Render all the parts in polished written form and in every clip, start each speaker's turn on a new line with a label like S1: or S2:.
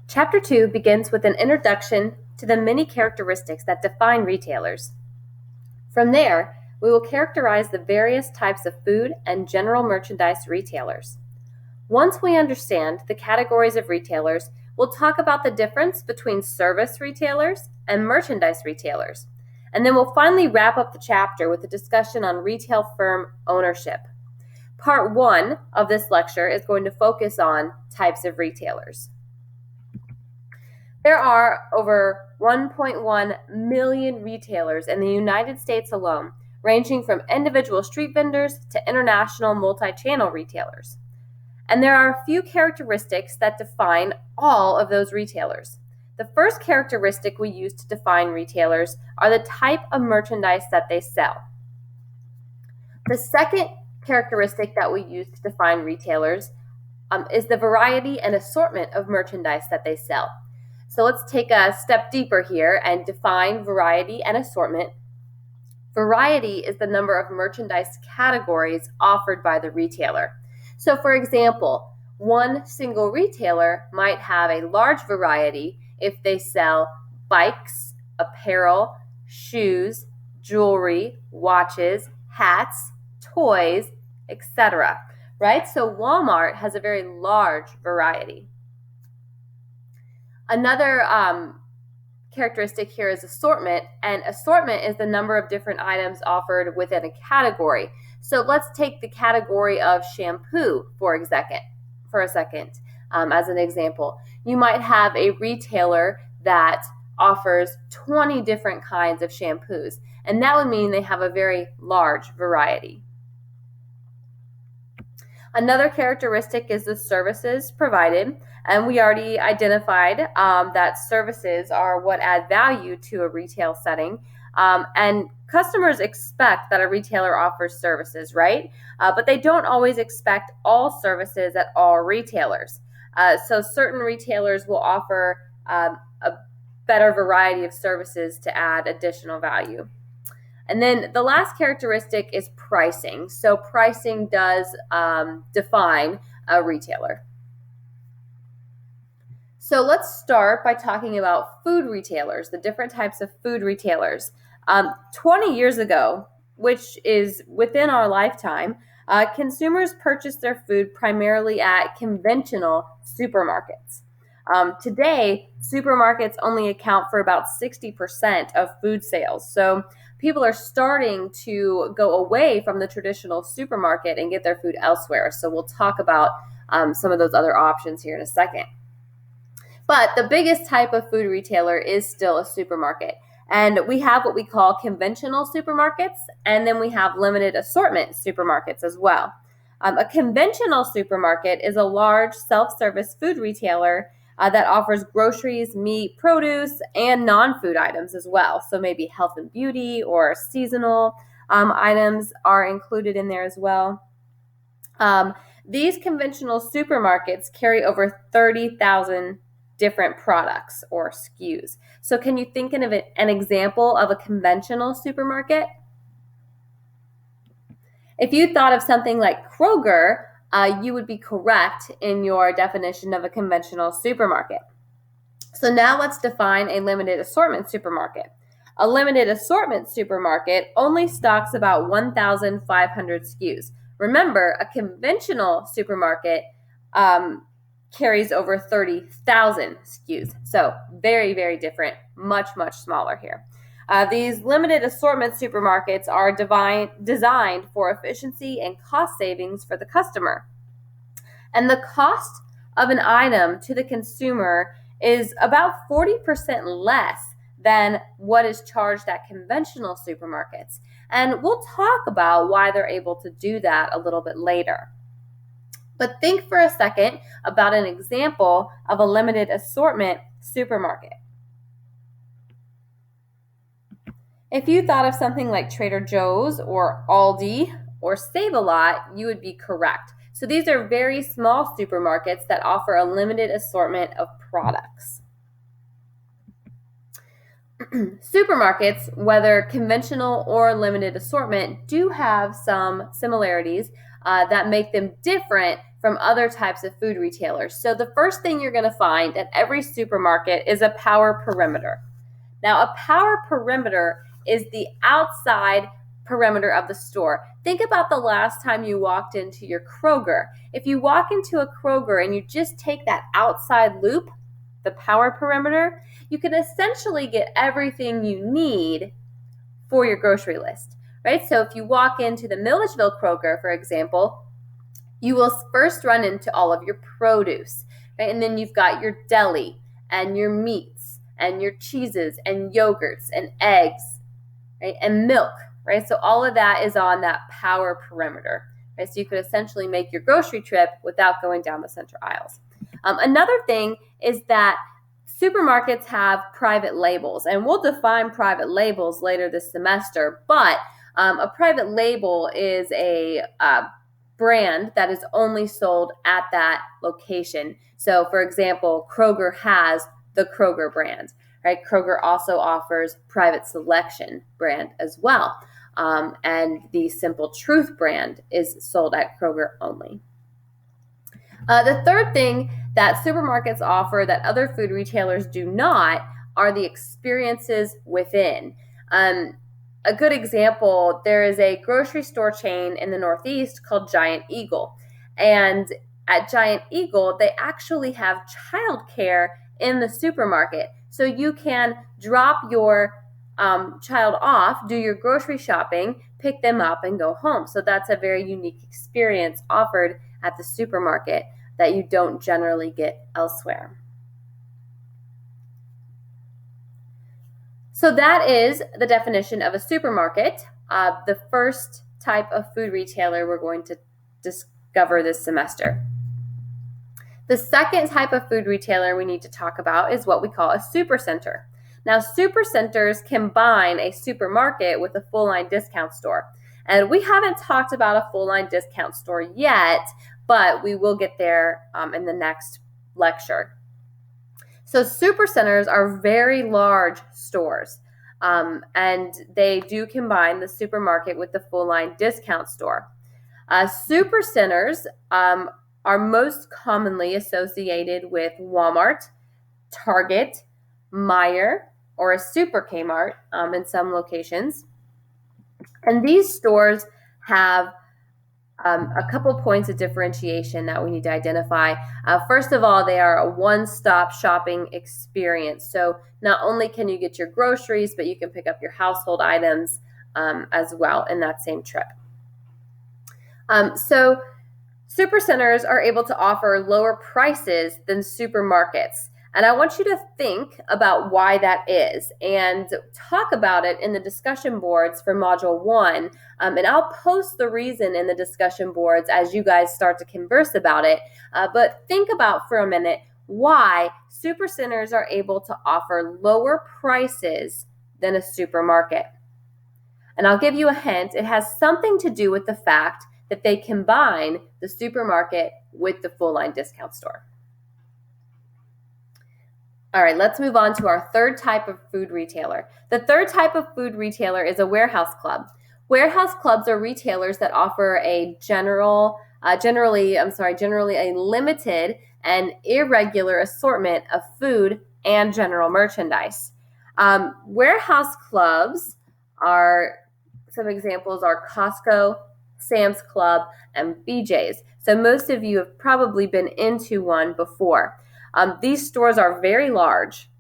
S1: Chapter 2 begins with an introduction to the many characteristics that define retailers. From there, we will characterize the various types of food and general merchandise retailers. Once we understand the categories of retailers, we'll talk about the difference between service retailers and merchandise retailers. And then we'll finally wrap up the chapter with a discussion on retail firm ownership. Part 1 of this lecture is going to focus on types of retailers. There are over 1.1 million retailers in the United States alone, ranging from individual street vendors to international multi-channel retailers. And there are a few characteristics that define all of those retailers. The first characteristic we use to define retailers are the type of merchandise that they sell. The second characteristic that we use to define retailers is the variety and assortment of merchandise that they sell. So let's take a step deeper here and define variety and assortment. Variety is the number of merchandise categories offered by the retailer. So for example, one single retailer might have a large variety if they sell bikes, apparel, shoes, jewelry, watches, hats, toys, etc. Right? So Walmart has a very large variety. Another characteristic here is assortment, and assortment is the number of different items offered within a category. So let's take the category of shampoo for a second. As an example, you might have a retailer that offers 20 different kinds of shampoos, and that would mean they have a very large variety. Another characteristic is the services provided, and we already identified that services are what add value to a retail setting, and customers expect that a retailer offers services, right? But they don't always expect all services at all retailers. So certain retailers will offer a better variety of services to add additional value. And then the last characteristic is pricing. So pricing does define a retailer. So let's start by talking about food retailers, the different types of food retailers. 20 years ago, which is within our lifetime, consumers purchased their food primarily at conventional supermarkets. Today, supermarkets only account for about 60% of food sales. So people are starting to go away from the traditional supermarket and get their food elsewhere. So we'll talk about some of those other options here in a second. But the biggest type of food retailer is still a supermarket. And we have what we call conventional supermarkets, and then we have limited assortment supermarkets as well. A conventional supermarket is a large self-service food retailer that offers groceries, meat, produce, and non-food items as well. So maybe health and beauty or seasonal items are included in there as well. These conventional supermarkets carry over 30,000 different products or SKUs. So can you think of an example of a conventional supermarket? If you thought of something like Kroger, you would be correct in your definition of a conventional supermarket. So now let's define a limited assortment supermarket. A limited assortment supermarket only stocks about 1,500 SKUs. Remember, a conventional supermarket carries over 30,000 SKUs. So very, very different, much, much smaller here. These limited assortment supermarkets are designed for efficiency and cost savings for the customer. And the cost of an item to the consumer is about 40% less than what is charged at conventional supermarkets. And we'll talk about why they're able to do that a little bit later. But think for a second about an example of a limited assortment supermarket. If you thought of something like Trader Joe's or Aldi or Save-A-Lot, you would be correct. So these are very small supermarkets that offer a limited assortment of products. Supermarkets, whether conventional or limited assortment, do have some similarities that make them different from other types of food retailers. So the first thing you're going to find at every supermarket is a power perimeter. Now, a power perimeter is the outside perimeter of the store. Think about the last time you walked into your Kroger. If you walk into a Kroger and you just take that outside loop, the power perimeter, you can essentially get everything you need for your grocery list, right? So if you walk into the Milledgeville Kroger, for example, you will first run into all of your produce, right? And then you've got your deli and your meats and your cheeses and yogurts and eggs, right? And milk, right? So all of that is on that power perimeter, right? So you could essentially make your grocery trip without going down the center aisles. Another thing is that supermarkets have private labels, and we'll define private labels later this semester, but a private label is a brand that is only sold at that location. So, for example, Kroger has the Kroger brand, right? Kroger also offers Private Selection brand as well. And the Simple Truth brand is sold at Kroger only. The third thing that supermarkets offer that other food retailers do not are the experiences within. A good example, there is a grocery store chain in the Northeast called Giant Eagle. And at Giant Eagle, they actually have childcare in the supermarket. So you can drop your child off, do your grocery shopping, pick them up, and go home. So that's a very unique experience offered at the supermarket that you don't generally get elsewhere. So that is the definition of a supermarket, the first type of food retailer we're going to discover this semester. The second type of food retailer we need to talk about is what we call a supercenter. Now, supercenters combine a supermarket with a full-line discount store. And we haven't talked about a full-line discount store yet, but we will get there in the next lecture. So supercenters are very large stores, and they do combine the supermarket with the full-line discount store. Supercenters are most commonly associated with Walmart, Target, Meijer, or a Super Kmart in some locations. And these stores have a couple points of differentiation that we need to identify. First of all, they are a one-stop shopping experience. So not only can you get your groceries, but you can pick up your household items as well in that same trip. So supercenters are able to offer lower prices than supermarkets. And I want you to think about why that is and talk about it in the discussion boards for Module 1. And I'll post the reason in the discussion boards as you guys start to converse about it. But think about for a minute why supercenters are able to offer lower prices than a supermarket. And I'll give you a hint. It has something to do with the fact that they combine the supermarket with the full-line discount store. All right, let's move on to our third type of food retailer. The third type of food retailer is a warehouse club. Warehouse clubs are retailers that offer a generally a limited and irregular assortment of food and general merchandise. Warehouse clubs some examples are Costco, Sam's Club, and BJ's. So most of you have probably been into one before. These stores are very large,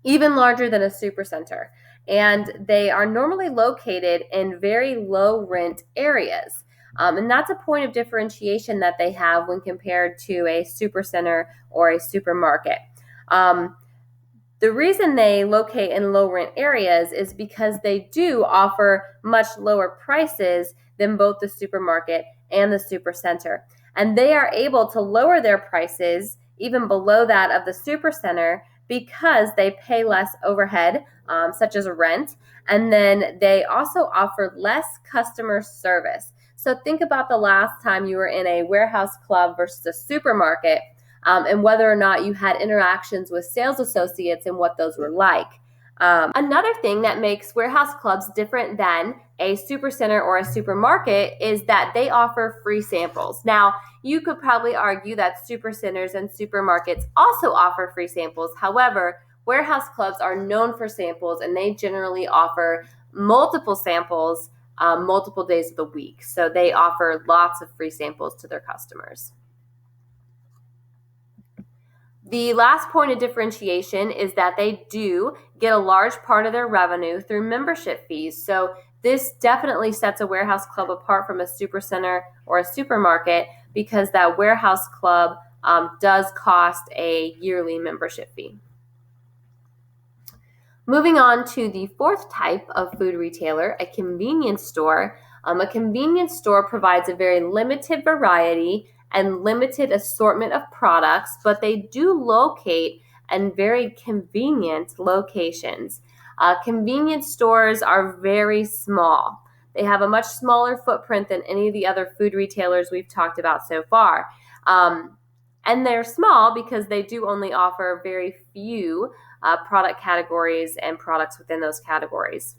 S1: even larger than a supercenter, and they are normally located in very low rent areas. And that's a point of differentiation that they have when compared to a supercenter or a supermarket. The reason they locate in low rent areas is because they do offer much lower prices than both the supermarket and the supercenter. And they are able to lower their prices even below that of the supercenter because they pay less overhead, such as rent, and then they also offer less customer service. So think about the last time you were in a warehouse club versus a supermarket, and whether or not you had interactions with sales associates and what those were like. Another thing that makes warehouse clubs different than a supercenter or a supermarket is that they offer free samples. Now, you could probably argue that supercenters and supermarkets also offer free samples. However, warehouse clubs are known for samples, and they generally offer multiple samples multiple days of the week. So they offer lots of free samples to their customers. The last point of differentiation is that they do get a large part of their revenue through membership fees. So this definitely sets a warehouse club apart from a supercenter or a supermarket, because that warehouse club does cost a yearly membership fee. Moving on to the fourth type of food retailer, a convenience store. A convenience store provides a very limited variety and limited assortment of products, but they do locate in very convenient locations. Convenience stores are very small. They have a much smaller footprint than any of the other food retailers we've talked about so far. And they're small because they do only offer very few product categories and products within those categories.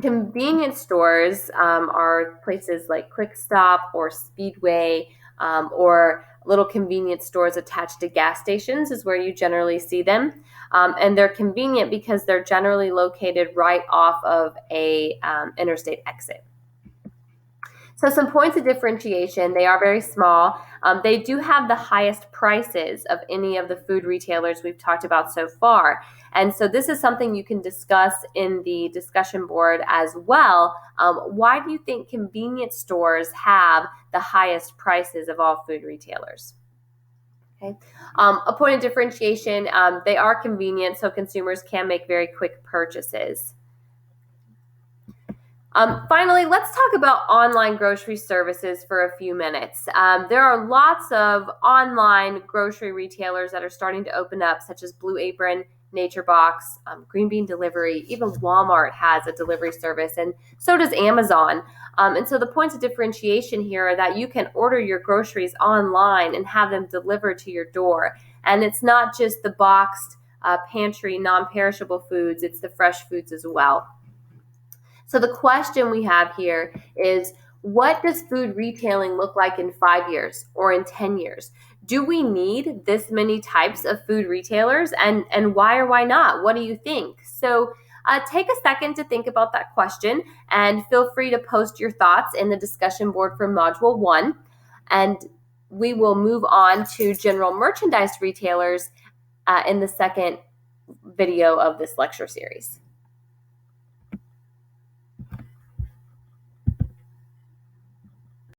S1: Convenience stores are places like Quick Stop or Speedway, or little convenience stores attached to gas stations is where you generally see them. And they're convenient because they're generally located right off of a interstate exit. So some points of differentiation: they are very small. They do have the highest prices of any of the food retailers we've talked about so far. And so this is something you can discuss in the discussion board as well. Why do you think convenience stores have the highest prices of all food retailers? Okay. A point of differentiation: they are convenient, so consumers can make very quick purchases. Finally, let's talk about online grocery services for a few minutes. There are lots of online grocery retailers that are starting to open up, such as Blue Apron, Nature Box, Green Bean Delivery. Even Walmart has a delivery service, and so does Amazon. And so the points of differentiation here are that you can order your groceries online and have them delivered to your door. And it's not just the boxed pantry non-perishable foods, it's the fresh foods as well. So the question we have here is, what does food retailing look like in 5 years or in 10 years? Do we need this many types of food retailers, and why or why not? What do you think? So take a second to think about that question, and feel free to post your thoughts in the discussion board for Module 1. And we will move on to general merchandise retailers in the second video of this lecture series.